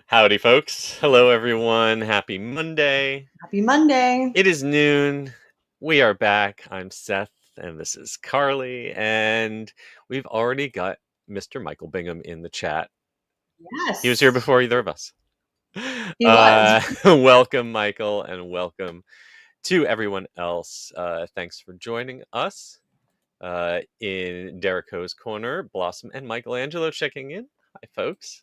Howdy, folks. Hello, everyone. Happy Monday. Happy Monday. It is noon. We are back. I'm Seth, and this is Carly. And we've already got Mr. Michael Bingham in the chat. He was here Yes, before either of us. he was. Welcome, Michael, and welcome to everyone else. Thanks for joining us in Derico's Corner. Blossom and Michelangelo checking in. Hi, folks.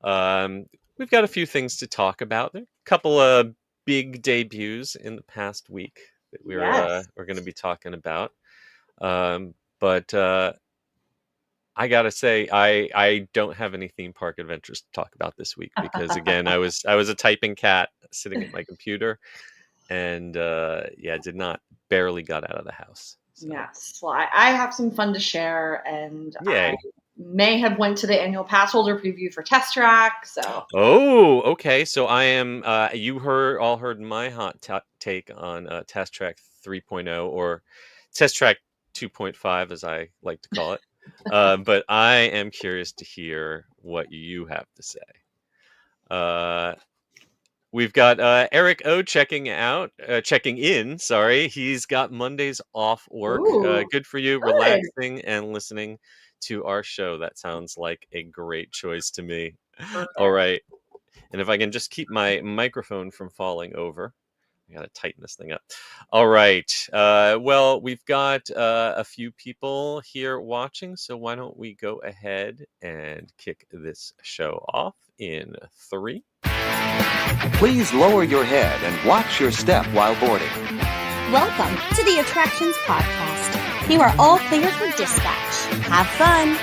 Um, we've got a few things to talk about. There are a couple of big debuts in the past week that Yes. we're going to be talking about. But I gotta say, I don't have any theme park adventures to talk about this week because again, I was a typing cat sitting at my computer, and yeah, did not barely got out of the house. So Yes. Well, I have some fun to share, and I yay. may have went to the annual pass holder preview for Test Track. So Oh, okay. So I am. You all heard my hot take on Test Track 3.0 or Test Track 2.5, as I like to call it. But I am curious to hear what you have to say. Uh, we've got Eric O checking in. Sorry, he's got Mondays off work. ooh, Good for you, good. relaxing and listening to our show. That sounds like a great choice to me. All Perfect. right. And if I can just keep my microphone from falling over, I got to tighten this thing up. All right. Well, we've got a few people here watching, so why don't we go ahead and kick this show off in 3. Please lower your head and watch your step while boarding. Welcome to the Attractions Podcast. You are all clear for dispatch. Have fun.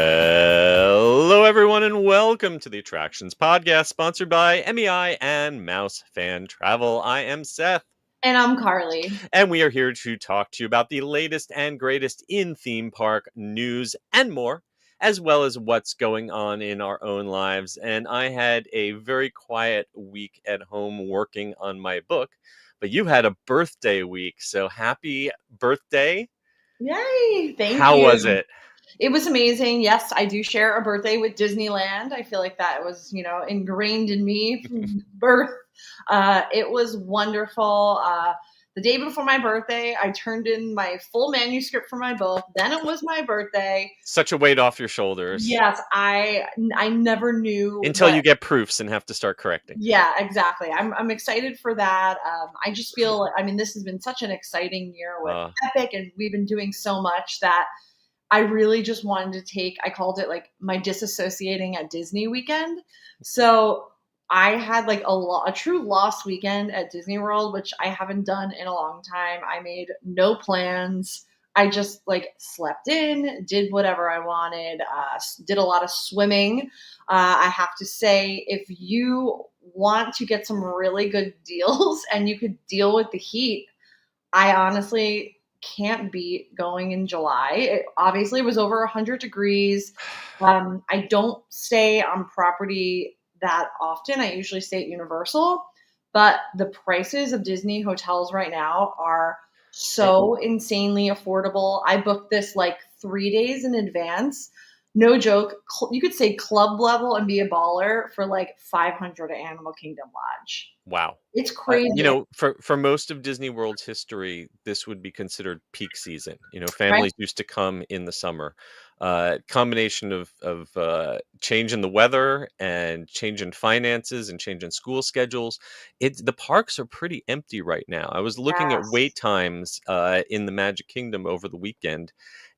Hello, everyone, and welcome to the Attractions Podcast, sponsored by MEI and Mouse Fan Travel. I am Seth. And I'm Carly. And we are here to talk to you about the latest and greatest in theme park news and more, as well as what's going on in our own lives. And I had a very quiet week at home working on my book, but you had a birthday week, so happy birthday. Yay. Thank How you. was it? It was amazing. Yes, I do share a birthday with Disneyland. I feel like that was, ingrained in me from birth. It was wonderful. The day before my birthday, I turned in my full manuscript for my book. Then it was my birthday. Such a weight off your shoulders. Yes, I never knew until you get proofs and have to start correcting. Yeah, exactly. I'm excited for that. I just feel like, this has been such an exciting year with Epic, and we've been doing so much that I really just wanted to take, I called it like my disassociating at Disney weekend. So I had like a true lost weekend at Disney World, which I haven't done in a long time. I made no plans. I just like slept in, did whatever I wanted, did a lot of swimming. I have to say, if you want to get some really good deals and you could deal with the heat, I honestly can't beat going in July. It obviously was over 100 degrees. I don't stay on property that often. I usually stay at Universal, but the prices of Disney hotels right now are so insanely affordable. I booked this like 3 days in advance. No joke. You could say club level and be a baller for like 500 at Animal Kingdom Lodge. Wow. It's crazy. For most of Disney World's history, this would be considered peak season. Right? Families used to come in the summer. Combination of change in the weather and change in finances and change in school schedules. The parks are pretty empty right now. I was looking at Yes. wait times in the Magic Kingdom over the weekend,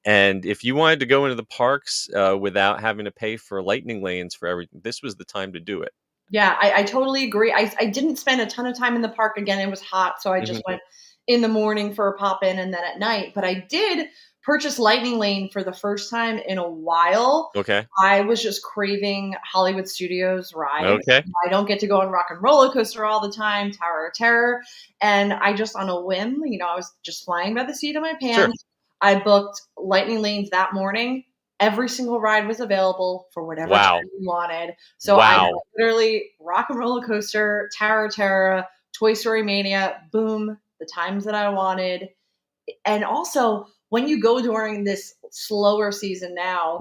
and if you wanted to go into the parks without having to pay for lightning lanes for everything, this was the time to do it. Yeah, I totally agree. I didn't spend a ton of time in the park. Again, it was hot, so I just went in the morning for a pop in and then at night. But I did purchase Lightning Lane for the first time in a while. Okay. I was just craving Hollywood Studios ride. Okay. I don't get to go on Rock and Roller Coaster all the time, Tower of Terror. And I just, on a whim, I was just flying by the seat of my pants. Sure. I booked Lightning Lanes that morning. Every single ride was available for whatever time you wanted. So I literally Rock and Roller Coaster, Tower of Terror, Toy Story Mania, boom, the times that I wanted. And also, when you go during this slower season now,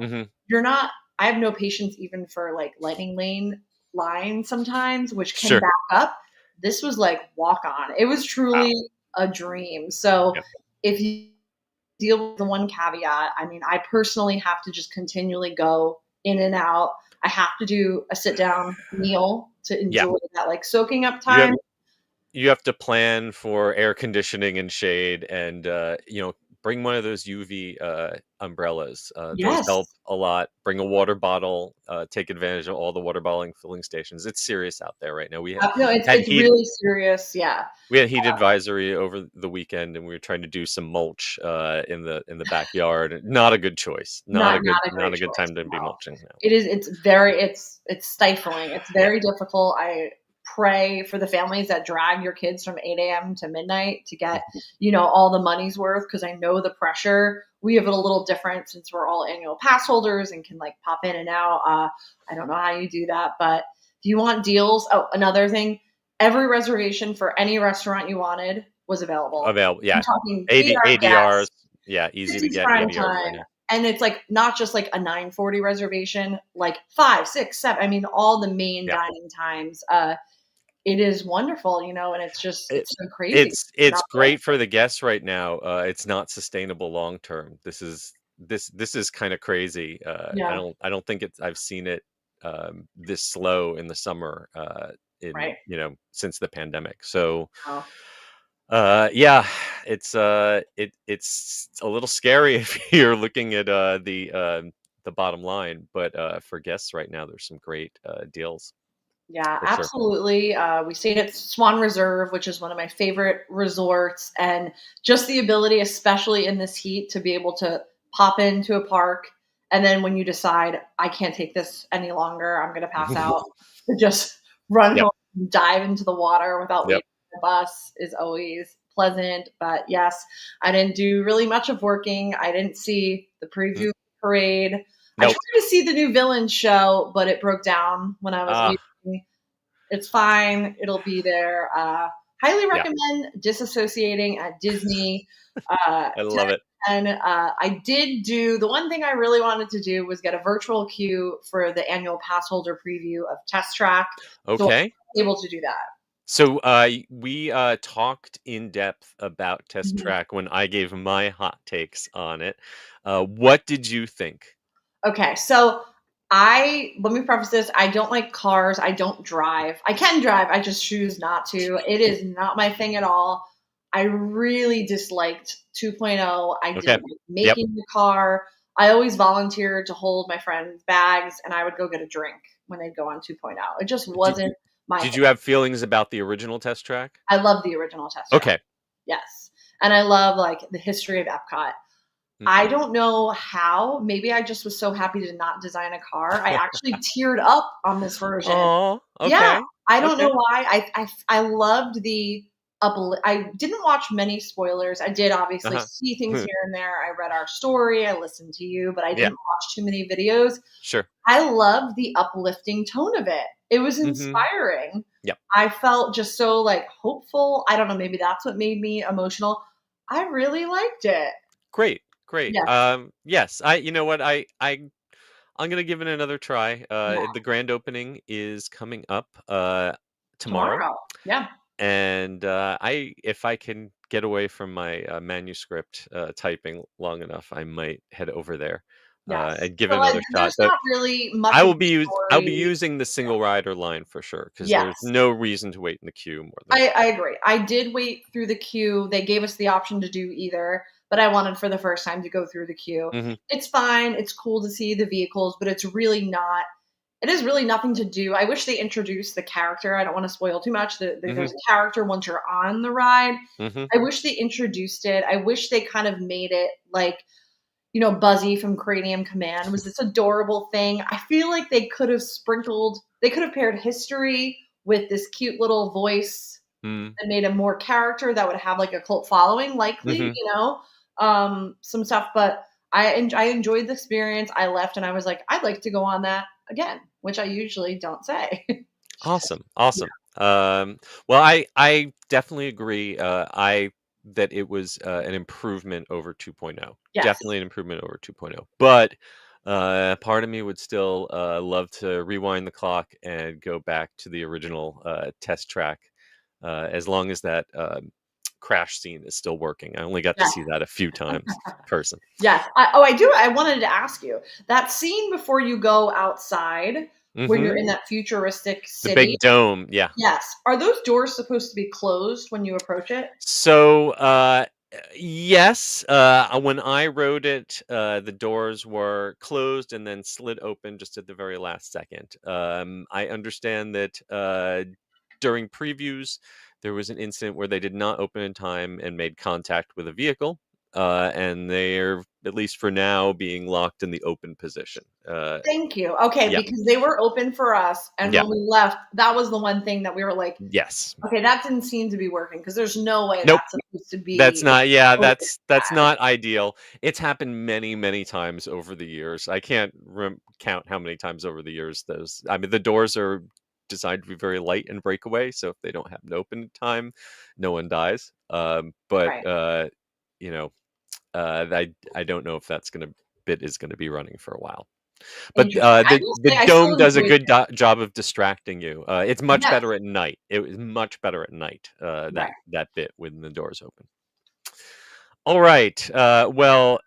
you're not I have no patience even for like lightning lane lines sometimes, which can Sure. back up. This was like walk on. It was truly a dream. So Yep. if you deal with the one caveat, I mean, I personally have to just continually go in and out. I have to do a sit down meal to enjoy that like soaking up You have time. you have to plan for air conditioning and shade, and bring one of those UV umbrellas. Those Yes. help a lot. Bring a water bottle. Take advantage of all the water bottling filling stations. It's serious out there right now. No, Had it's heat really serious. Yeah. we had heat advisory over the weekend, and we were trying to do some mulch in the backyard. Not a good choice. Not a Not great a good choice. time to be No. mulching now. It's stifling. It's Yeah. very difficult. I pray for the families that drag your kids from 8 a.m. to midnight to get, all the money's worth, because I know the pressure. We have it a little different since we're all annual pass holders and can like pop in and out. I don't know how you do that, but if you want deals, another thing, every reservation for any restaurant you wanted was available. Available, I'm yeah. talking ADRs, gas, yeah, easy to Disney's get prime ADRs right time. now. And it's like not just like a 9:40 reservation, like 5, 6, 7. I mean, all the main Yeah. dining times. It is wonderful, and it's just it's so crazy. It's great for the guests right now. It's not sustainable long term. This is kind of crazy. Yeah. I don't think I've seen it this slow in the summer Right. since the pandemic. So Wow. yeah, it's it's a little scary if you're looking at the bottom line, but for guests right now, there's some great deals. Yeah, For sure. absolutely. We stayed at Swan Reserve, which is one of my favorite resorts, and just the ability, especially in this heat, to be able to pop into a park, and then when you decide I can't take this any longer, I'm going to pass out, to just run Yep. home and dive into the water without Yep. waiting for the bus is always pleasant. But yes, I didn't do really much of working. I didn't see the preview parade. I Nope. tried to see the new villain show, but it broke down when I was leaving. It's fine. It'll be there. Highly recommend disassociating at Disney. I love it. And I did do the one thing I really wanted to do was get a virtual queue for the annual pass holder preview of Test Track. Okay. So I was able to do that. So we talked in depth about Test Track when I gave my hot takes on it. What did you think? Okay, so let me preface this. I don't like cars. I don't drive. I can drive. I just choose not to. It is not my thing at all. I really disliked 2.0. I didn't like making the car. I always volunteered to hold my friends' bags, and I would go get a drink when they'd go on 2.0. It just wasn't my thing. Did you have feelings about the original Test Track? I love the original Test Track. Okay. Yes. And I love like the history of Epcot. I don't know how. Maybe I just was so happy to not design a car. I actually teared up on this version. Oh, okay. Yeah, I don't know why. I loved the I didn't watch many spoilers. I did obviously see things here and there. I read our story. I listened to you, but I didn't watch too many videos. Sure. I loved the uplifting tone of it. It was inspiring. Yep. I felt just so like hopeful. I don't know. Maybe that's what made me emotional. I really liked it. Great. Yes. Yes. You know what? I'm gonna give it another try. The grand opening is coming up tomorrow. Yeah. And if I can get away from my manuscript typing long enough, I might head over there and give it another shot. There's not really much. I'll be using the single rider line for sure, because there's no reason to wait in the queue more than I agree. I did wait through the queue. They gave us the option to do either, but I wanted for the first time to go through the queue. It's fine. It's cool to see the vehicles, but it is really nothing to do. I wish they introduced the character. I don't want to spoil too much. There's a character once you're on the ride. I wish they introduced it. I wish they kind of made it like, Buzzy from Cranium Command was this adorable thing. I feel like they could have paired history with this cute little voice and made a more character that would have like a cult following, likely, some stuff. But I enjoyed the experience. I left and I was like, I'd like to go on that again, which I usually don't say. Awesome. Well, I definitely agree. That it was an improvement over 2.0. Yes. Definitely an improvement over 2.0. But Part of me would still love to rewind the clock and go back to the original test track, as long as that crash scene is still working. I only got to Yes. see that a few times in person. Yes. I do. I wanted to ask you that scene before you go outside when you're Hmm. in that futuristic The city. big dome, yeah. Yes. Are those doors supposed to be closed when you approach it? So, yes, when I wrote it, the doors were closed and then slid open just at the very last second. I understand that during previews, there was an incident where they did not open in time and made contact with a vehicle, and they're, at least for now, being locked in the open position. Thank you. Okay, Yeah, because they were open for us, and yeah, when we left, that was the one thing that we were like, yes. okay, that didn't seem to be working because there's no way Nope. that's supposed to That's be not, yeah, open. that's not ideal. It's happened many, many times over the years. I can't count how many times over the years those. I mean, the doors are designed to be very light and break away, so if they don't have an open time, no one dies. But Right. you know, I don't know if that's gonna bit is gonna be running for a while. But Interesting. I will the say I still dome does a enjoyed good it. job of distracting you. It's much Yes. better at night. It was much better at night. Right. That bit when the doors open. All right. Well,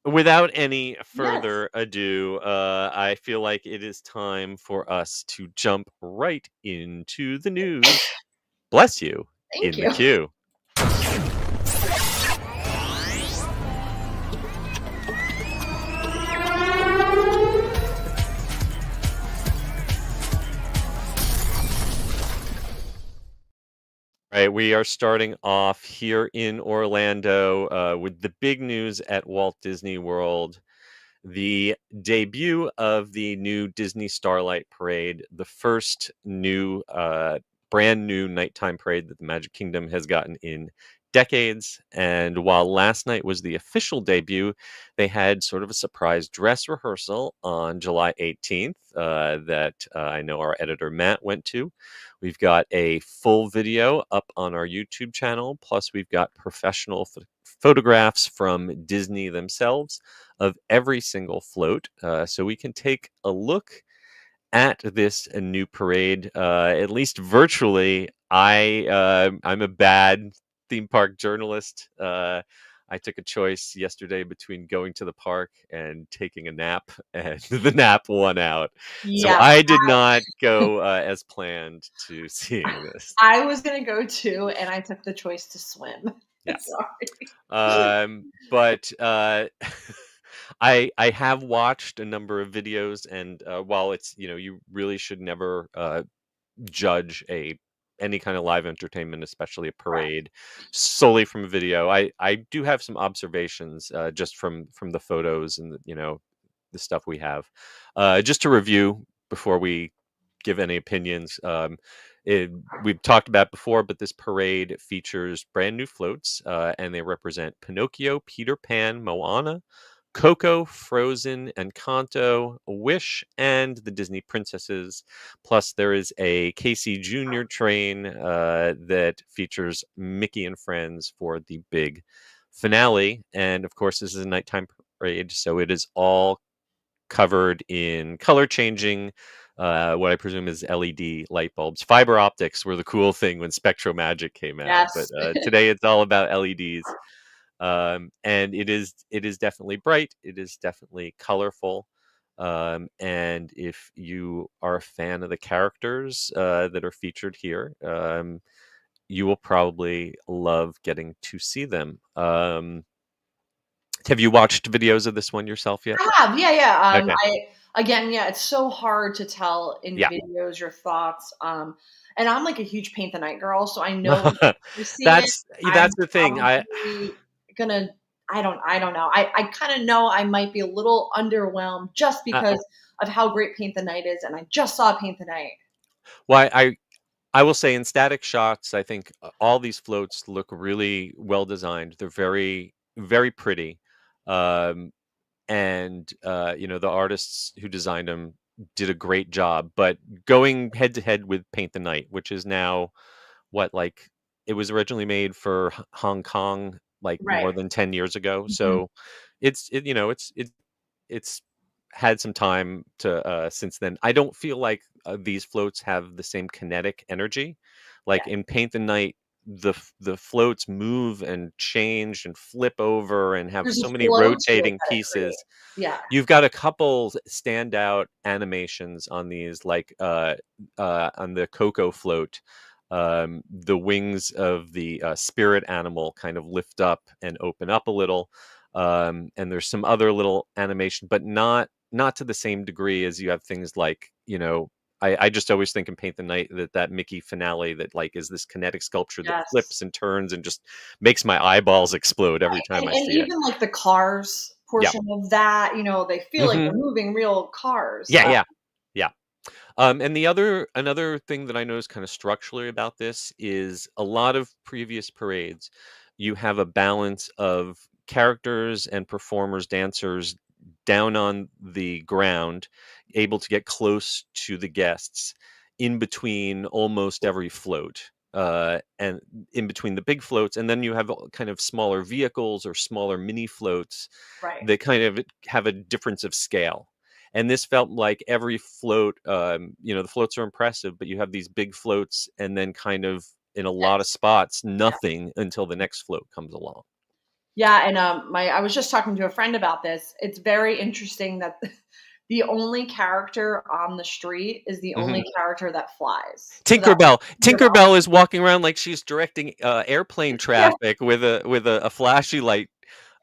without any Yes. further ado, I feel like it is time for us to jump right into the news. Bless you Thank in the you. queue. Right, we are starting off here in Orlando with the big news at Walt Disney World. The debut of the new Disney Starlight Parade, the first new, brand new nighttime parade that the Magic Kingdom has gotten in decades. And while last night was the official debut, they had sort of a surprise dress rehearsal on July 18th that I know our editor Matt went to. We've got a full video up on our YouTube channel, plus we've got professional photographs from Disney themselves of every single float. So we can take a look at this new parade, at least virtually. I'm a bad theme park journalist. I took a choice yesterday between going to the park and taking a nap, and the nap won out. So Yes. I did not go as planned to seeing this. I was gonna go too, and I took the choice to swim. Yeah. Sorry. But I have watched a number of videos, and while it's, you really should never judge any kind of live entertainment, especially a Correct. parade, solely from a video. I do have some observations just from the photos and the stuff we have. Just to review before we give any opinions. We've talked about before, but this parade features brand new floats, and they represent Pinocchio, Peter Pan, Moana, Coco, Frozen, Encanto, Wish, and the Disney princesses. Plus, there is a Casey Jr. train that features Mickey and Friends for the big finale. And of course, this is a nighttime parade, so it is all covered in color changing, what I presume is LED light bulbs. Fiber optics were the cool thing when SpectroMagic came out, but Yes. today it's all about LEDs. And it is definitely bright. It is definitely colorful. And if you are a fan of the characters that are featured here, you will probably love getting to see them. Have you watched videos of this one yourself yet? I have, yeah. Okay. Yeah, it's so hard to tell in Yeah. videos your thoughts. And I'm like a huge paint the night girl, so I know when I see it, I'm That's the thing. probably gonna. I don't know. I kind of know I might be a little underwhelmed just uh, because of how great Paint the Night is, and I just saw Paint the Night. well, I will say in static shots, I think all these floats look really well designed. They're very, very pretty. Um, and the artists who designed them did a great job. But going head to head with Paint the Night, which is now what, like, it was originally made for Hong Kong like Right. more than 10 years ago. Mhm. So it's had some time to since then. I don't feel like these floats have the same kinetic energy. Like in Paint the Night, the floats move and change and flip over and have There's a so many flow to it rotating that it creates. pieces. Yeah. You've got a couple standout animations on these, like on the Coco float. The wings of the spirit animal kind of lift up and open up a little, and there's some other little animation, but not to the same degree as you have things like, I just always think in Paint the Night that Mickey finale that like is this kinetic sculpture that Yes. flips and turns and just makes my eyeballs explode every time I And see it. even like the cars portion of that, they feel like they're moving real cars. Yeah. And another thing that I noticed kind of structurally about this is a lot of previous parades, you have a balance of characters and performers, dancers down on the ground, able to get close to the guests in between almost every float. And in between the big floats, and then you have kind of smaller vehicles or smaller mini floats Right. that kind of have a difference of scale. And this felt like every float, the floats are impressive, but you have these big floats and then kind of in a lot of spots, nothing until the next float comes along. Yeah. And I was just talking to a friend about this. It's very interesting that the only character on the street is the only character that flies. Tinkerbell. Tinkerbell is walking around like she's directing airplane traffic with a flashy light.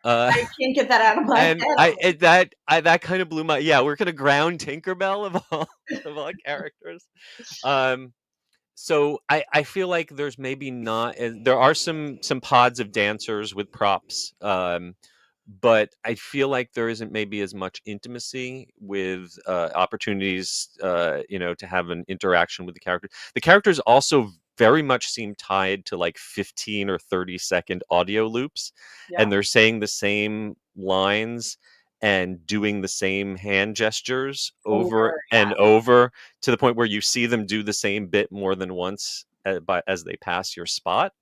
I can't get that out of my head. That kind of blew my. Yeah, we're gonna ground Tinkerbell of all characters. So I feel like there's maybe not. There are some pods of dancers with props. But I feel like there isn't maybe as much intimacy with opportunities, to have an interaction with the characters. The characters also very much seem tied to like 15 or 30-second audio loops, and they're saying the same lines and doing the same hand gestures over and over to the point where you see them do the same bit more than once as they pass your spot.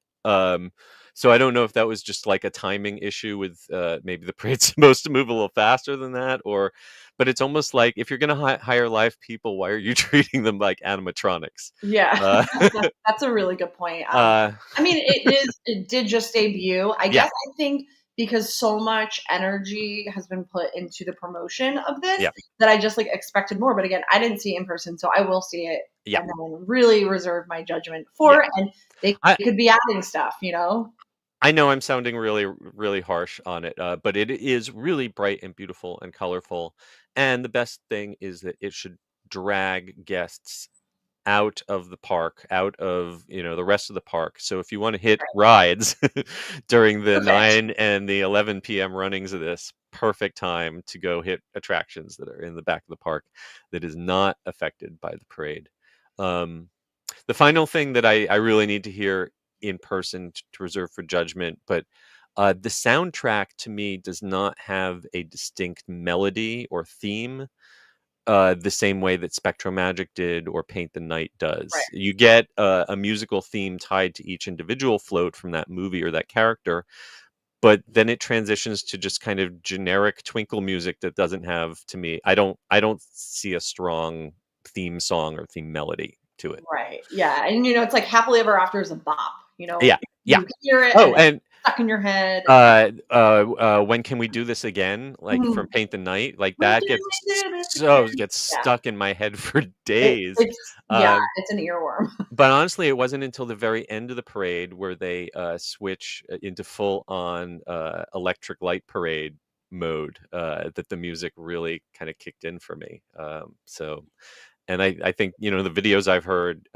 So I don't know if that was just like a timing issue with maybe the parade's supposed to move a little faster than that, but it's almost like if you're going to hire live people, why are you treating them like animatronics? Yeah, that's a really good point. I mean, it did just debut. I guess I think because so much energy has been put into the promotion of this that I just like expected more. But again, I didn't see it in person, so I will see it and then really reserve my judgment for it. And they could be adding stuff, I know I'm sounding really, really harsh on it, but it is really bright and beautiful and colorful. And the best thing is that it should drag guests out of the park, out of the rest of the park. So if you want to hit rides during the 9 and the 11 p.m. runnings of this, perfect time to go hit attractions that are in the back of the park that is not affected by the parade. The final thing that I really need to hear in person to reserve for judgment, but the soundtrack to me does not have a distinct melody or theme the same way that SpectroMagic did or Paint the Night does. You get a musical theme tied to each individual float from that movie or that character, but then it transitions to just kind of generic twinkle music that doesn't have, to me, I don't see a strong theme song or theme melody to it. Right. Yeah. And it's like Happily Ever After is a bop, Yeah. You hear it and stuck in your head. When Can We Do This Again? Like from Paint the Night, like that gets stuck in my head for days. It's an earworm. But honestly, it wasn't until the very end of the parade where they switch into full on electric light parade mode that the music really kind of kicked in for me. And I think, the videos I've heard,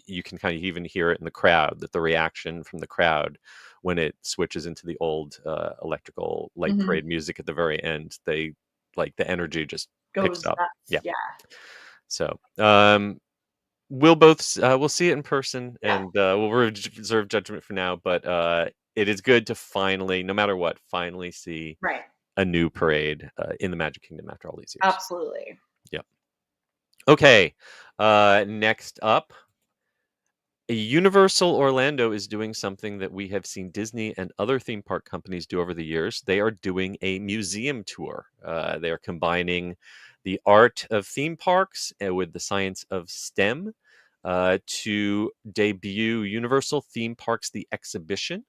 you can kind of even hear it in the crowd, that the reaction from the crowd when it switches into the old electrical light parade music at the very end, they like the energy just picks up. Yeah. So we'll see it in person and we'll reserve judgment for now. But it is good to finally, no matter what, finally see a new parade in the Magic Kingdom after all these years. Absolutely. Yep. Okay, next up, Universal Orlando is doing something that we have seen Disney and other theme park companies do over the years. They are doing a museum tour. They are combining the art of theme parks with the science of STEM to debut Universal Theme Parks The Exhibition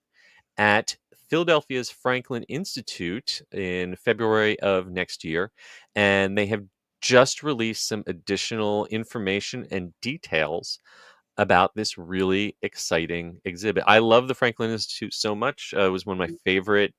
at Philadelphia's Franklin Institute in February of next year. And they have just released some additional information and details about this really exciting exhibit. I love the Franklin Institute so much. It was one of my favorite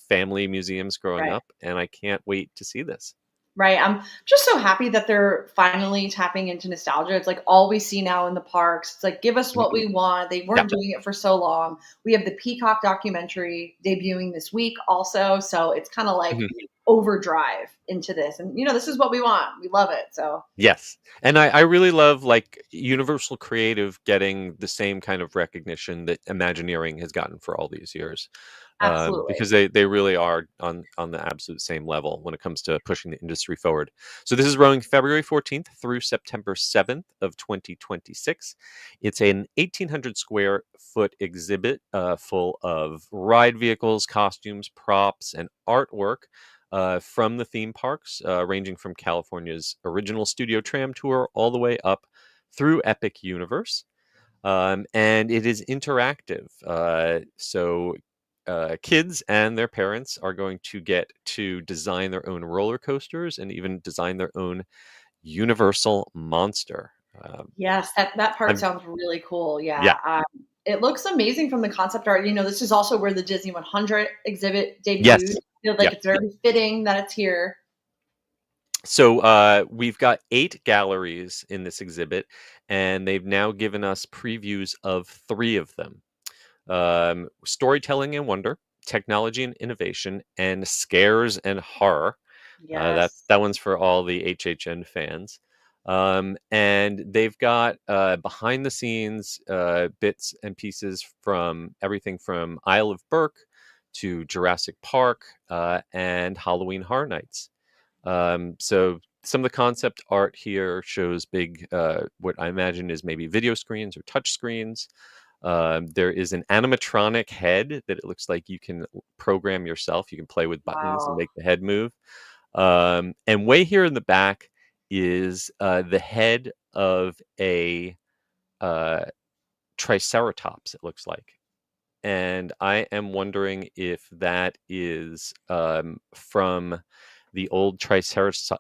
family museums growing Right. up, and I can't wait to see this. Right. I'm just so happy that they're finally tapping into nostalgia. It's like all we see now in the parks. It's like, give us what we want. They weren't doing it for so long. We have the Peacock documentary debuting this week also. So it's kind of like overdrive into this. And, this is what we want. We love it. So, Yes. And I really love Universal Creative getting the same kind of recognition that Imagineering has gotten for all these years. absolutely. Because they really are on the absolute same level when it comes to pushing the industry forward. So this is running February 14th through September 7th of 2026. It's an 1,800 square foot exhibit full of ride vehicles, costumes, props, and artwork from the theme parks, ranging from California's original Studio Tram Tour all the way up through Epic Universe. And it is interactive. So kids and their parents are going to get to design their own roller coasters and even design their own Universal monster. Yes, that part I'm- sounds really cool. yeah. Yeah. It looks amazing from the concept art. This is also where the Disney 100 exhibit debuted. Yes. I feel like it's very fitting that it's here. So we've got 8 galleries in this exhibit, and they've now given us previews of 3 of them. Storytelling and wonder, technology and innovation, and scares and horror. Yes. That one's for all the HHN fans. And they've got behind the scenes bits and pieces from everything from Isle of Berk to Jurassic Park and Halloween Horror Nights. So some of the concept art here shows big, what I imagine is maybe video screens or touch screens. There is an animatronic head that it looks like you can program yourself. You can play with buttons and Wow. make the head move. And way here in the back is the head of a triceratops, it looks like. And I am wondering if that is from the old Triceratops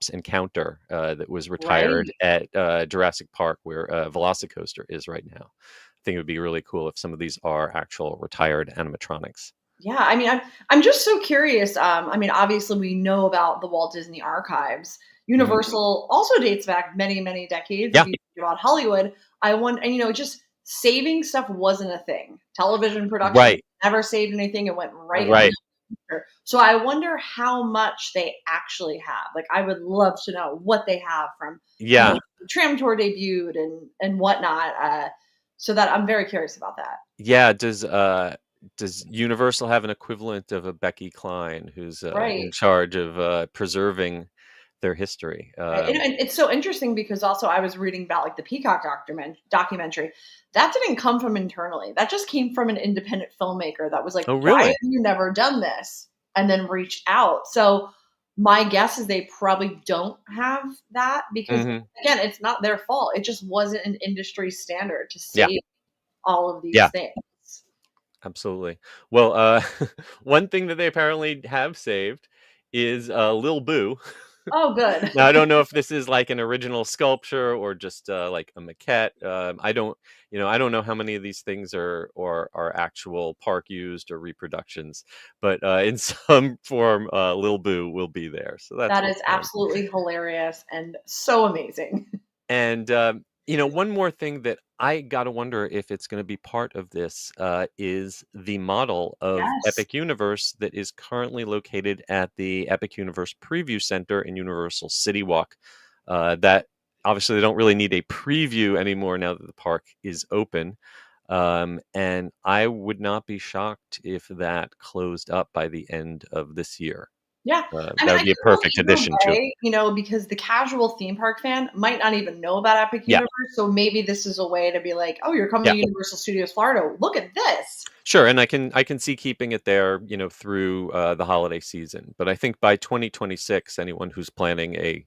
encounter that was retired at Jurassic Park, where Velocicoaster is right now. I think it would be really cool if some of these are actual retired animatronics. Yeah, I mean, I'm just so curious. I mean, obviously, we know about the Walt Disney Archives. Universal also dates back many, many decades. Yeah. If you think about Hollywood, and just saving stuff wasn't a thing. Television production never saved anything; it went right. In the future. So I wonder how much they actually have. Like, I would love to know what they have from the Tram Tour debuted and whatnot. So that I'm very curious about that. Yeah. Does Universal have an equivalent of a Becky Klein who's in charge of preserving their history? And it's so interesting because also I was reading about the Peacock documentary. That didn't come from internally. That just came from an independent filmmaker that was like, oh, really? Why have you never done this? And then reached out. So my guess is they probably don't have that because, again, it's not their fault. It just wasn't an industry standard to save all of these things. Absolutely. Well, one thing that they apparently have saved is Lil Boo. Oh, good. Now, I don't know if this is like an original sculpture or just like a maquette. I don't know how many of these things are actual park used or reproductions, but in some form, Lil Boo will be there. So that is absolutely hilarious and so amazing. And one more thing that I gotta wonder if it's going to be part of this is the model of Epic Universe that is currently located at the Epic Universe Preview Center in Universal City Walk. That obviously they don't really need a preview anymore now that the park is open. And I would not be shocked if that closed up by the end of this year. Yeah. I That mean, would I be a can go perfect either addition to it. way, because the casual theme park fan might not even know about Epic Yeah, Universe. So maybe this is a way to be like, oh, you're coming yeah, to Universal Studios Florida. Look at this. sure. And I can see keeping it there, through the holiday season. But I think by 2026, anyone who's planning a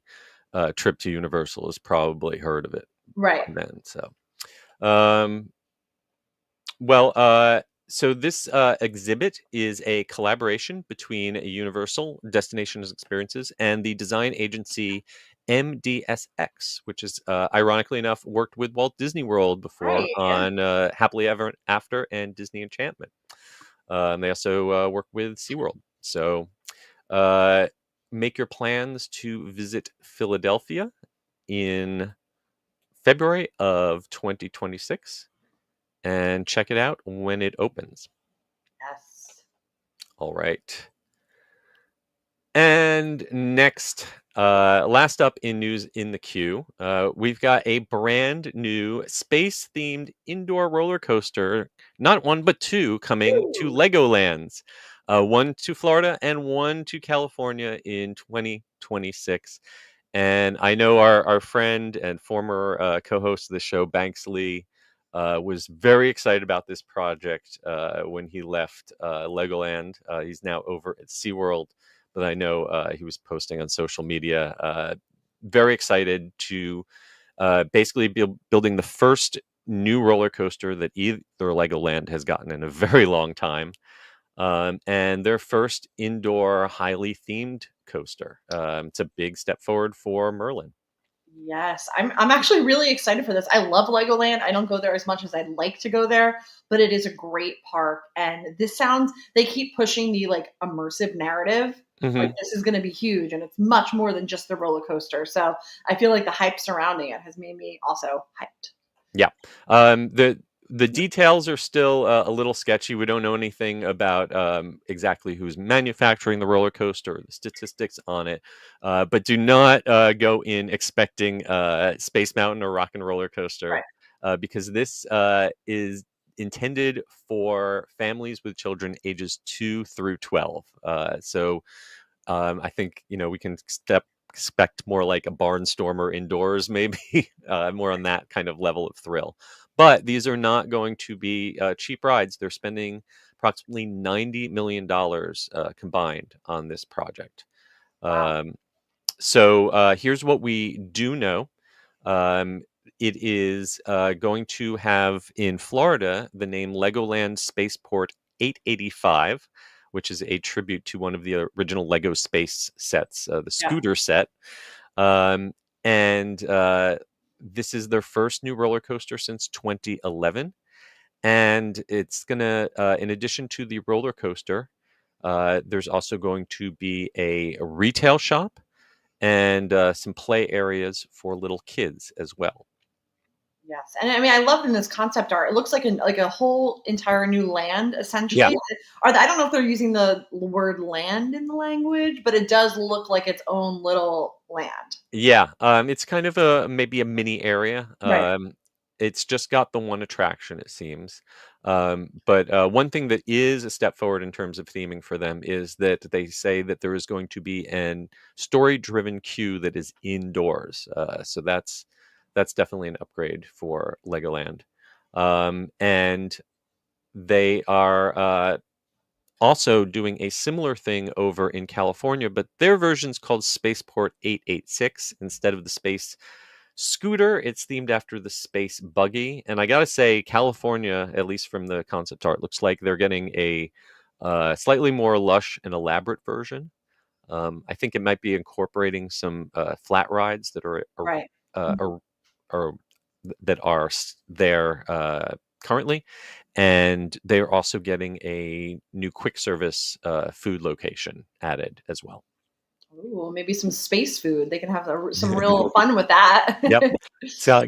trip to Universal has probably heard of it Right. then. So, um, well, so this exhibit is a collaboration between Universal Destinations Experiences and the design agency MDSX, which is ironically enough worked with Walt Disney World before Right. Yeah. on Happily Ever After and Disney Enchantment. And they also work with SeaWorld. So uh, make your plans to visit Philadelphia in February of 2026 and check it out when it opens. Yes. All right. And next, last up in news in the queue, we've got a brand new space themed indoor roller coaster, not one but two, coming to Ooh. Legolands. One to Florida and one to California in 2026. And I know our friend and former co-host of the show, Banks Lee, was very excited about this project when he left Legoland. He's now over at SeaWorld, but I know he was posting on social media, very excited to basically be building the first new roller coaster that either Legoland has gotten in a very long time, and their first indoor highly themed coaster. It's a big step forward for Merlin. Yes, I'm actually really excited for this. I love Legoland. I don't go there as much as I'd like to go there, but it is a great park. And this sounds they keep pushing the like immersive narrative. Like Hmm. this is going to be huge, and it's much more than just the roller coaster. So I feel like the hype surrounding it has made me also hyped. Yeah. The details are still a little sketchy. We don't know anything about exactly who's manufacturing the roller coaster or the statistics on it. But do not go in expecting Space Mountain or Rock and Roller Coaster, Right. because this is intended for families with children ages 2 through 12. So I think we can expect more like a barnstormer indoors, maybe more on that kind of level of thrill. But these are not going to be cheap rides. They're spending approximately $90 million combined on this project. Wow. So here's what we do know. Um, it is going to have in Florida the name Legoland Spaceport 885, which is a tribute to one of the original Lego space sets, the Yeah. Scooter set. Um, and this is their first new roller coaster since 2011. And it's going to, in addition to the roller coaster, there's also going to be a retail shop and some play areas for little kids as well. Yes, and I mean, I love in this concept art. It looks like a whole entire new land, Yeah, essentially. I don't know if they're using the word land in the language, but it does look like its own little land. yeah. It's kind of maybe a mini area. Right. It's just got the one attraction, it seems. But one thing that is a step forward in terms of theming for them is that they say that there is going to be an story-driven queue that is indoors. So that's definitely an upgrade for Legoland. And they are also doing a similar thing over in California, but their version's called Spaceport 886 instead of the Space Scooter. It's themed after the Space Buggy. And I gotta say, California, at least from the concept art, looks like they're getting a slightly more lush and elaborate version. I think it might be incorporating some flat rides that Right. uh, Mhm. are, are that are there currently, and they are also getting a new quick service food location added as well. Ooh, maybe some space food. They can have some real fun with that. Yep. So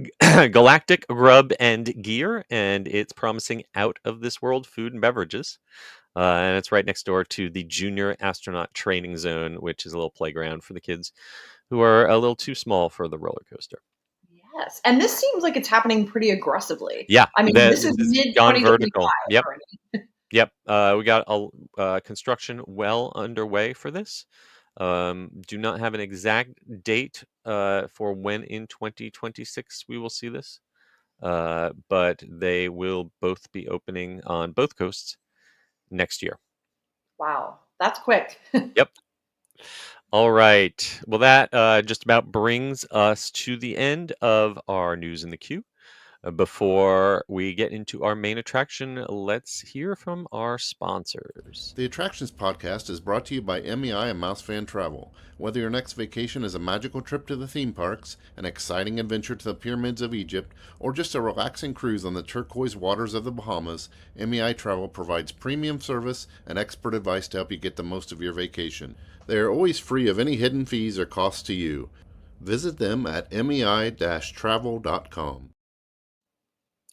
Galactic Grub and Gear, and it's promising out of this world food and beverages. And it's right next door to the Junior Astronaut Training Zone, which is a little playground for the kids who are a little too small for the roller coaster. Yes, and this seems like it's happening pretty aggressively. Yeah, I mean, this is this has mid gone 2025 vertical. Yep. already. Yep. We got a construction well underway for this. Do not have an exact date for when in 2026 we will see this, but they will both be opening on both coasts next year. Wow, that's quick. Yep. All right. Well, that just about brings us to the end of our news in the queue. Before we get into our main attraction, let's hear from our sponsors. The Attractions Podcast is brought to you by MEI and MEI-Travel. Whether your next vacation is a magical trip to the theme parks, an exciting adventure to the pyramids of Egypt, or just a relaxing cruise on the turquoise waters of the Bahamas, MEI-Travel provides premium service and expert advice to help you get the most of your vacation. They are always free of any hidden fees or costs to you. Visit them at mei-travel.com.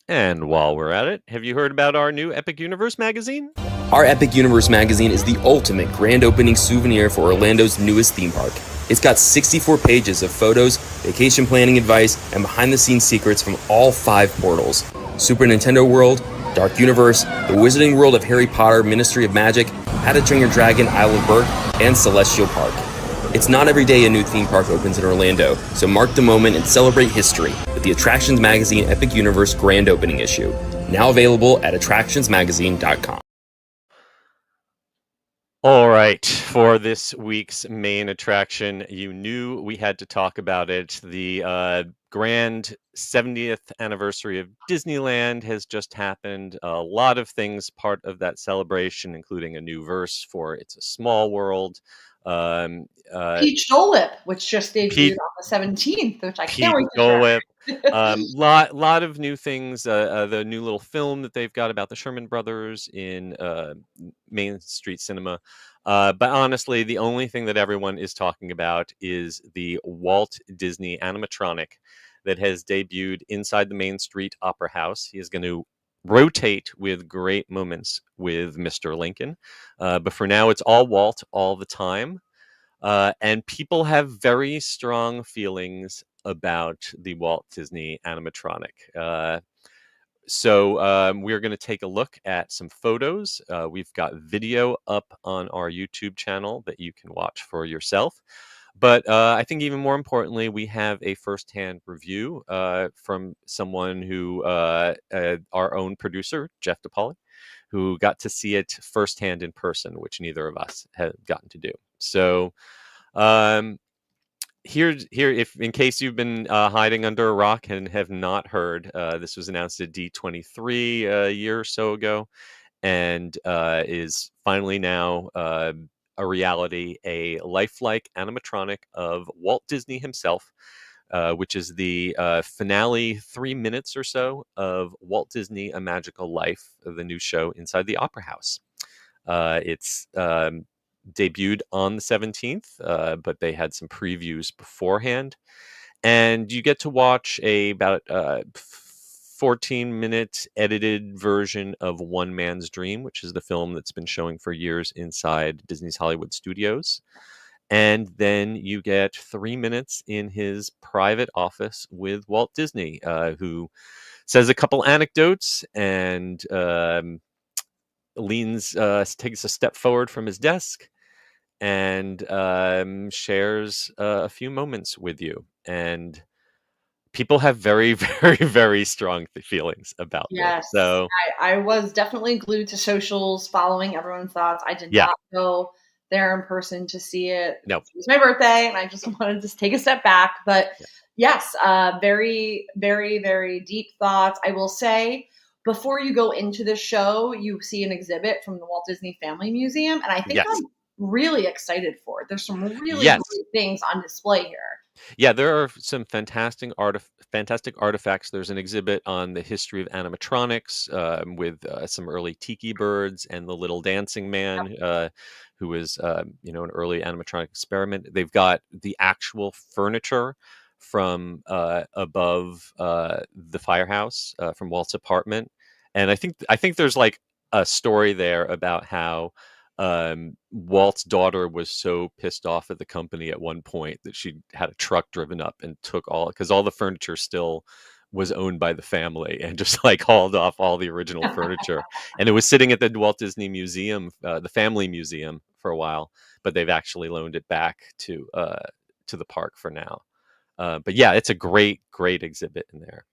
And while we're at it, have you heard about our new Epic Universe magazine? Our Epic Universe magazine is the ultimate grand opening souvenir for Orlando's newest theme park. It's got 64 pages of photos, vacation planning advice, and behind-the-scenes secrets from all 5 portals: Super Nintendo World, Dark Universe, the Wizarding World of Harry Potter, Ministry of Magic, How to Train Your Dragon, Isle of Berk, and Celestial Park. It's not every day a new theme park opens in Orlando, so mark the moment and celebrate history with the Attractions Magazine Epic Universe Grand Opening Issue, now available at attractionsmagazine.com. All right, for this week's main attraction, you knew we had to talk about it. The grand 70th anniversary of Disneyland has just happened. A lot of things part of that celebration, including a new verse for It's a Small World. Peach Dole Whip, which just debuted on the 17th, which I can't wait to try. Lot of new things. The new little film that they've got about the Sherman Brothers in Main Street Cinema. But honestly, the only thing that everyone is talking about is the Walt Disney animatronic that has debuted inside the Main Street Opera House. He is going to rotate with great moments with Mr. Lincoln. But for now, it's all Walt all the time. And people have very strong feelings about the Walt Disney animatronic. So we're going to take a look at some photos. We've got video up on our YouTube channel that you can watch for yourself. But I think even more importantly, we have a firsthand review from someone who, our own producer, Jeff DePauli, who got to see it firsthand in person, which neither of us have gotten to do. So here, if in case you've been hiding under a rock and have not heard, this was announced at D23 a year or so ago, and is finally now a reality, a lifelike animatronic of Walt Disney himself, which is the finale 3 minutes or so of Walt Disney: A Magical Life, the new show inside the Opera House. It's debuted on the 17th, but they had some previews beforehand, and you get to watch about 14-minute edited version of One Man's Dream, which is the film that's been showing for years inside Disney's Hollywood Studios. And then you get 3 minutes in his private office with Walt Disney, who says a couple anecdotes and takes a step forward from his desk and shares a few moments with you. And people have very, very, very strong feelings about Yes, this. So I was definitely glued to socials, following everyone's thoughts. I did Yeah. not go there in person to see it. No. It was my birthday, and I just wanted to take a step back. But yes, very, very, very deep thoughts. I will say, before you go into the show, you see an exhibit from the Walt Disney Family Museum, and I think Yes. I'm really excited for it. There's some really Yes. great things on display here. Yeah, there are some fantastic artifacts. There's an exhibit on the history of animatronics with some early tiki birds and the little dancing man, who was an early animatronic experiment. They've got the actual furniture from above the firehouse from Walt's apartment, and I think there's like a story there about how Walt's daughter was so pissed off at the company at one point that she had a truck driven up and took because all the furniture still was owned by the family, and just like hauled off all the original furniture. And it was sitting at the Walt Disney Museum, the family museum, for a while but they've actually loaned it back to the park for now. But yeah, it's a great exhibit in there.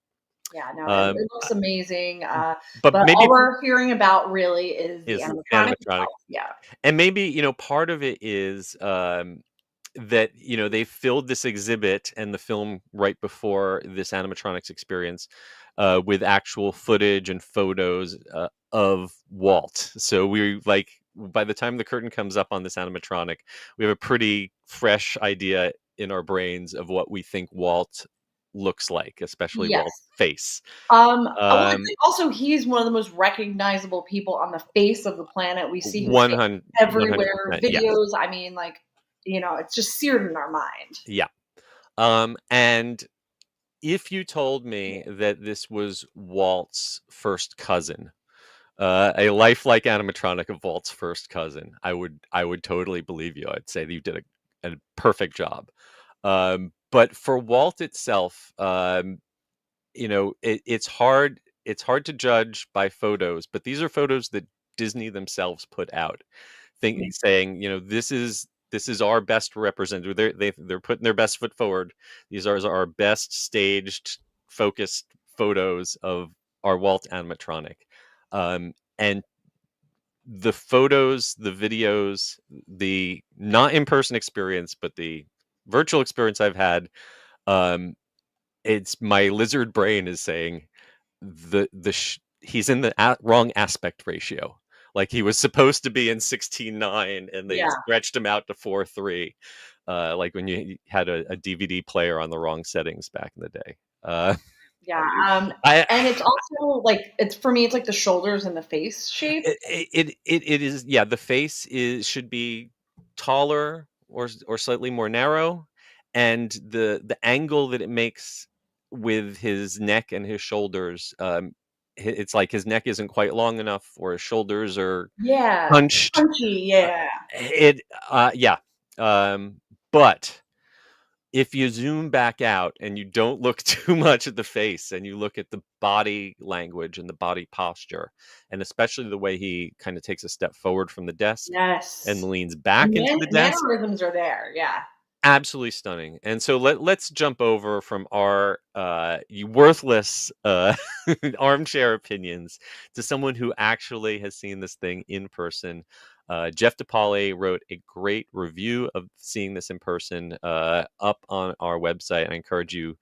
Yeah, no, it looks amazing. But But maybe all we're hearing about really is the is animatronic animatronic. itself. Yeah. And maybe, part of it is that, they filled this exhibit and the film right before this animatronics experience with actual footage and photos of Walt. So we like, by the time the curtain comes up on this animatronic, we have a pretty fresh idea in our brains of what we think Walt looks like, especially Yes. Walt's face. Well, I think also he's one of the most recognizable people on the face of the planet. We see his face 100 everywhere, 100%, videos. yes. I mean, like, it's just seared in our mind. Yeah. And if you told me that this was Walt's first cousin, a lifelike animatronic of Walt's first cousin, I would totally believe you. I'd say that you did a perfect job. But for Walt itself, it's hard to judge by photos, but these are photos that Disney themselves put out, saying, this is our best representative. They're putting their best foot forward. These are our best staged, focused photos of our Walt animatronic. And the photos, the videos, the not in-person experience, but the virtual experience I've had, it's my lizard brain is saying he's in the wrong aspect ratio. Like he was supposed to be in 16:9 and they stretched him out to 4:3. Like when you had a DVD player on the wrong settings back in the day. And it's also like, for me, it's like the shoulders and the face shape. It is, yeah. The face should be taller or slightly more narrow, and the angle that it makes with his neck and his shoulders, it's like his neck isn't quite long enough, or his shoulders are hunched. Punchy, But if you zoom back out and you don't look too much at the face and you look at the body language and the body posture, and especially the way he kind of takes a step forward from the desk and leans back into the desk, mannerisms are there. Absolutely stunning. And so let's jump over from our worthless armchair opinions to someone who actually has seen this thing in person. Jeff DePaule wrote a great review of seeing this in person up on our website. I encourage you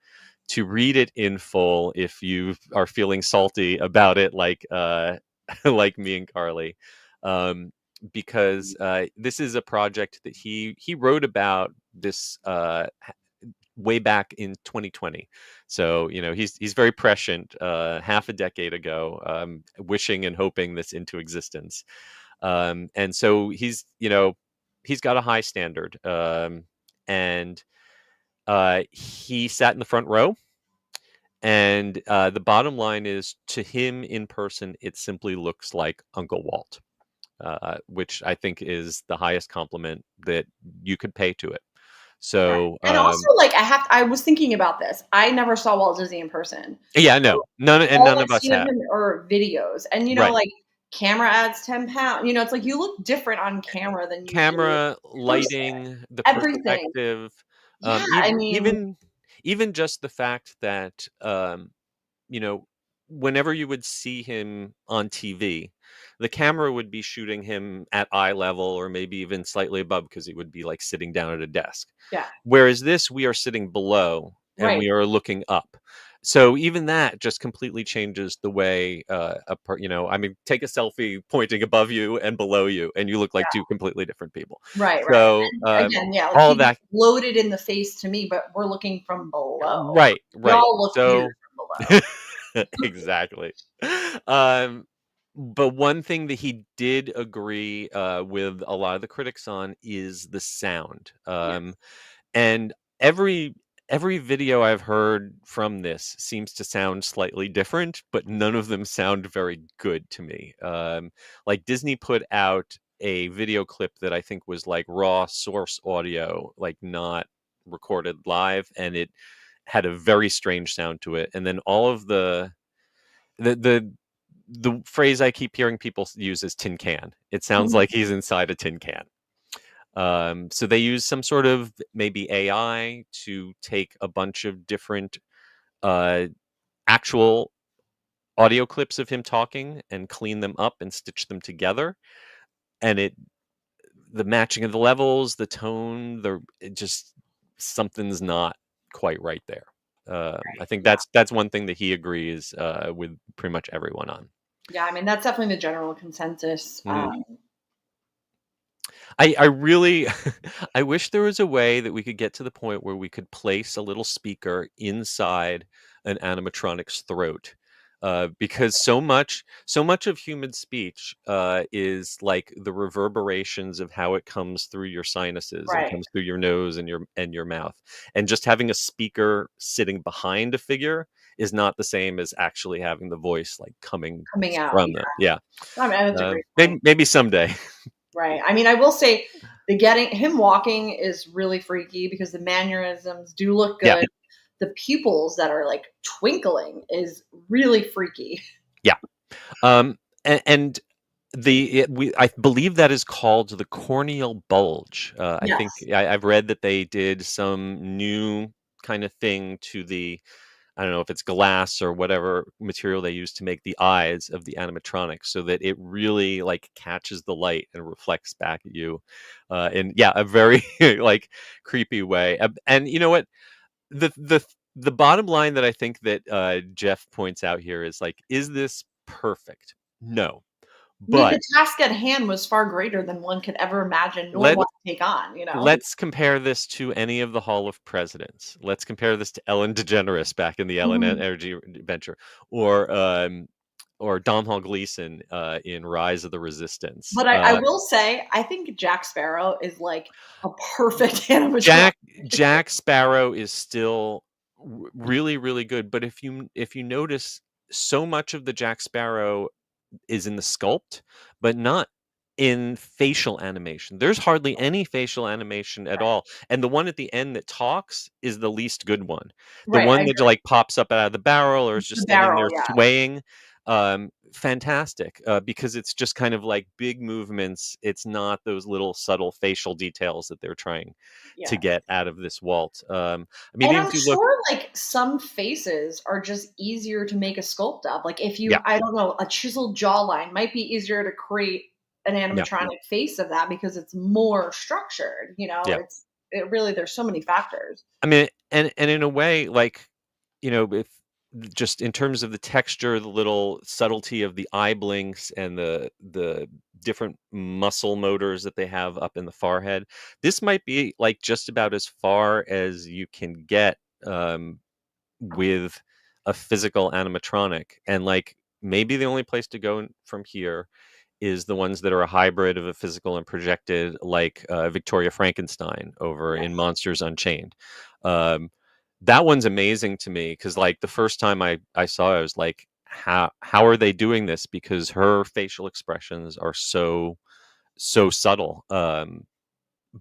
to read it in full if you are feeling salty about it, like me and Carly. Because this is a project that he wrote about this way back in 2020. So he's very prescient, half a decade ago, wishing and hoping this into existence. And so he's got a high standard, and he sat in the front row. And the bottom line is, to him in person, it simply looks like Uncle Walt. Which I think is the highest compliment that you could pay to it. So, and also, like, I was thinking about this. I never saw Walt Disney in person. Yeah, no, none of us have. Or videos, and like, camera adds 10 pounds. It's like you look different on camera than you camera, lighting, the perspective. Even just the fact that whenever you would see him on TV, the camera would be shooting him at eye level or maybe even slightly above, because he would be like sitting down at a desk. Whereas this, we are sitting below and we are looking up. So even that just completely changes the way take a selfie pointing above you and below you, and you look like two completely different people. So again, all of that loaded in the face to me, but we're looking from below. Right. We all look weird from below. Exactly. But one thing that he did agree with a lot of the critics on is the sound. And every video I've heard from this seems to sound slightly different, but none of them sound very good to me. Like Disney put out a video clip that I think was like raw source audio, like not recorded live, and it had a very strange sound to it. And then all of the phrase I keep hearing people use is tin can. It sounds like he's inside a tin can. So they use some sort of maybe AI to take a bunch of different actual audio clips of him talking and clean them up and stitch them together. And the matching of the levels, the tone, it just something's not quite right there. I think that's one thing that he agrees with pretty much everyone on. Yeah, I mean that's definitely the general consensus. I really I wish there was a way that we could get to the point where we could place a little speaker inside an animatronic's throat. Because so much of human speech is like the reverberations of how it comes through your sinuses and Right. comes through your nose and your mouth. And just having a speaker sitting behind a figure is not the same as actually having the voice like coming out. from them. Yeah. I mean, that's a great point. Maybe someday. Right. I mean, I will say him walking is really freaky because the mannerisms do look good. Yeah. The pupils that are like twinkling is really freaky. Yeah. And I believe that is called the corneal bulge. I Yes. think I've read that they did some new kind of thing to I don't know if it's glass or whatever material they use to make the eyes of the animatronic so that it really like catches the light and reflects back at you. In a very like creepy way. And you know what? The bottom line that I think that Jeff points out here is like, is this perfect? No. But the task at hand was far greater than one could ever imagine nor want to take on, Let's compare this to any of the Hall of Presidents. Let's compare this to Ellen DeGeneres back in the Ellen Energy Adventure, or Domhnall Gleeson in Rise of the Resistance. But I will say, I think Jack Sparrow is like a perfect animatronic. Jack Sparrow is still really, really good. But if you notice, so much of the Jack Sparrow is in the sculpt, but not in facial animation. There's hardly any facial animation at all. And the one at the end that talks is the least good one. The one that like pops up out of the barrel or is just standing there swaying. Fantastic, because it's just kind of like big movements. It's not those little subtle facial details that they're trying to get out of this Walt. I mean, and I'm sure like some faces are just easier to make a sculpt of. Like if you, I don't know, a chiseled jawline might be easier to create an animatronic face of that because it's more structured. It really, there's so many factors. I mean, and in a way, like, if just in terms of the texture, the little subtlety of the eye blinks and the different muscle motors that they have up in the forehead, this might be like just about as far as you can get with a physical animatronic. And like maybe the only place to go from here is the ones that are a hybrid of a physical and projected, like Victoria Frankenstein over in Monsters Unchained. That one's amazing to me because like the first time I saw it, I was like, how are they doing this? Because her facial expressions are so subtle.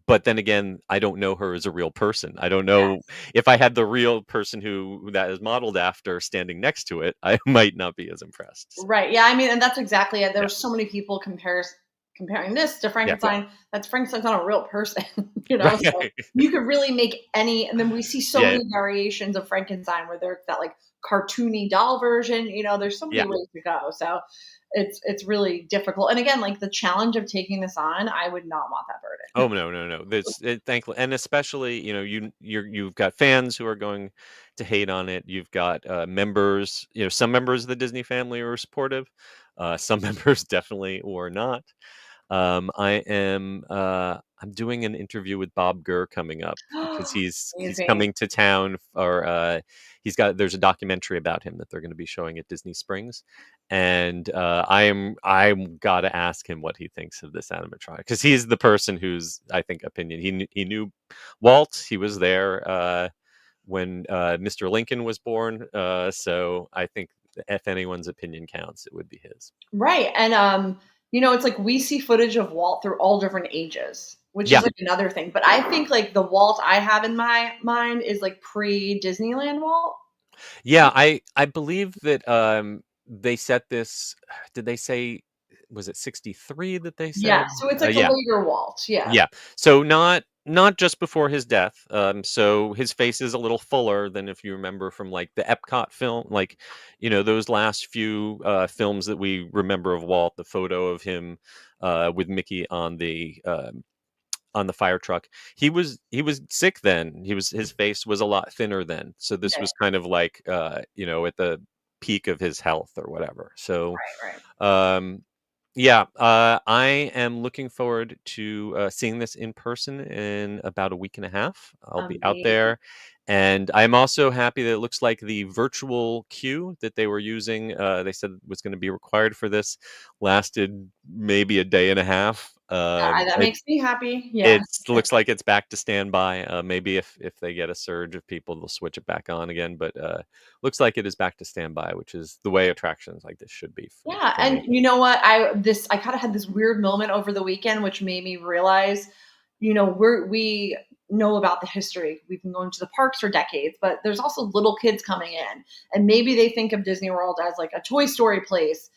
But then again, I don't know her as a real person. I don't know if I had the real person who that is modeled after standing next to it, I might not be as impressed. Right. Yeah. I mean, and that's exactly it. There were so many people comparing this to Frankenstein. That's Frankenstein's not a real person, so you could really make any, and then we see so many variations of Frankenstein where there's that like cartoony doll version, there's so many ways to go. So it's really difficult. And again, like the challenge of taking this on, I would not want that burden. Oh, no. Thankfully. And especially, you've got fans who are going to hate on it. You've got members, some members of the Disney family were supportive. Some members definitely were not. I'm doing an interview with Bob Gurr coming up because he's coming to town, or there's a documentary about him that they're going to be showing at Disney Springs, and I'm got to ask him what he thinks of this animatronic because he's the person whose I think opinion he knew Walt. He was there when Mr. Lincoln was born, so I think if anyone's opinion counts, it would be his. Right, and it's like we see footage of Walt through all different ages, which is like another thing. But I think like the Walt I have in my mind is like pre-Disneyland Walt. Yeah, I believe that they set this. Did they say was it 63 that they Yeah, said? so it's like the Yeah. later Walt. Yeah. Yeah. So not just before his death. So his face is a little fuller than if you remember from like the Epcot film, like those last few films that we remember of Walt. The photo of him with Mickey on the fire truck. He was sick then. His face was a lot thinner then. So this Okay. was kind of like at the peak of his health or whatever. So Right. um yeah, I am looking forward to seeing this in person in about a week and a half. I'll be out Amazing. there. And I'm also happy that it looks like the virtual queue that they were using, they said was going to be required for this, lasted maybe a day and a half. That makes me happy. Yeah. It looks like it's back to standby. Maybe if they get a surge of people, they'll switch it back on again. But looks like it is back to standby, which is the way attractions like this should be Yeah, for and me. you know what? I kind of had this weird moment over the weekend, which made me realize, we know about the history. We've been going to the parks for decades, but there's also little kids coming in, and maybe they think of Disney World as like a Toy Story place.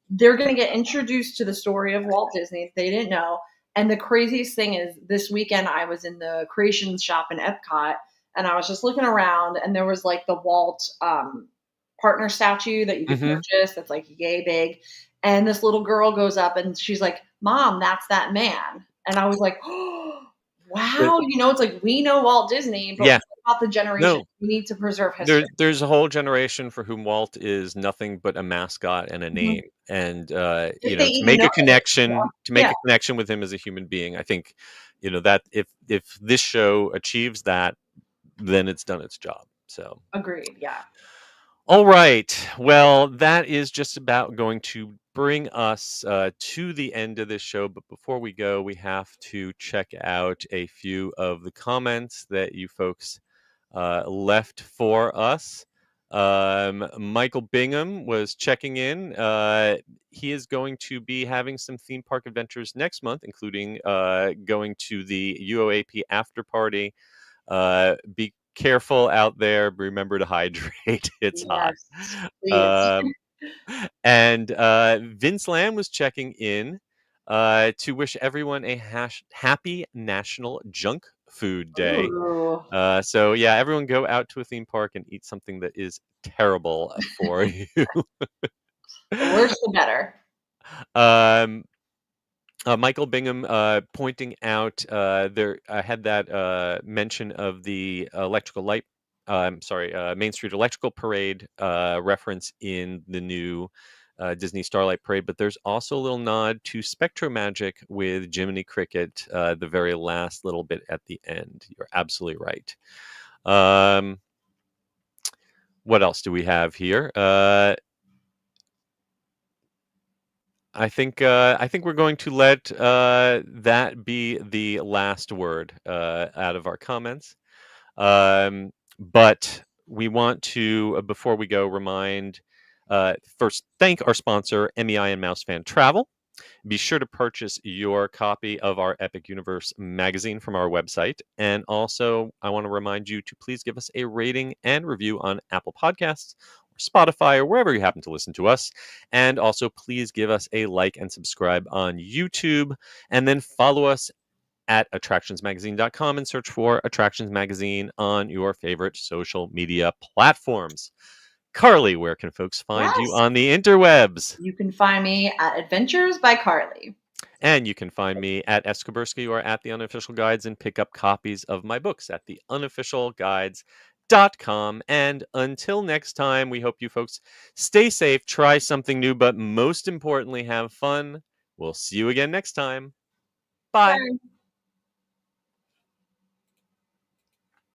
They're going to get introduced to the story of Walt Disney if they didn't know. And the craziest thing is, this weekend I was in the Creations shop in Epcot, and I was just looking around, and there was like the Walt partner statue that you could Hmm. purchase that's like yay big. And this little girl goes up and she's like, "Mom, that's that man." And I was like, "Oh, wow." It's like we know Walt Disney, but Yeah, what about the generation? no, We need to preserve history. there's a whole generation for whom Walt is nothing but a mascot and a Mhm. name, and If they to even make know a it. connection, Yeah. with him as a human being, I think, that if this show achieves that, then it's done its job. So. Agreed. Yeah. All right. Well, that is just about going to bring us to the end of this show. But before we go, we have to check out a few of the comments that you folks left for us. Michael Bingham was checking in. He is going to be having some theme park adventures next month, including going to the UOAP after party. Be careful out there. Remember to hydrate. It's hot. Yes. Please. Um, and Vince Lamb was checking in to wish everyone a happy National Junk Food Day. Ooh. So yeah, everyone go out to a theme park and eat something that is terrible for you. The worse the better. um, Michael Bingham pointing out there. I had that mention of the electrical light. I'm sorry, Main Street Electrical Parade reference in the new Disney Starlight Parade, but there's also a little nod to Spectro Magic with Jiminy Cricket, the very last little bit at the end. You're absolutely right. What else do we have here? I think we're going to let that be the last word out of our comments. But we want to, before we go, first thank our sponsor, MEI and Mouse Fan Travel. Be sure to purchase your copy of our Epic Universe magazine from our website. And also, I want to remind you to please give us a rating and review on Apple Podcasts, or Spotify, or wherever you happen to listen to us. And also, please give us a like and subscribe on YouTube. And then follow us at attractionsmagazine.com and search for Attractions Magazine on your favorite social media platforms. Carly, where can folks find you Yes. on the interwebs? You can find me at Adventures by Carly. And you can find me at Eskabursky or at The Unofficial Guides and pick up copies of my books at theunofficialguides.com. And until next time, we hope you folks stay safe, try something new, but most importantly, have fun. We'll see you again next time. Bye. Bye.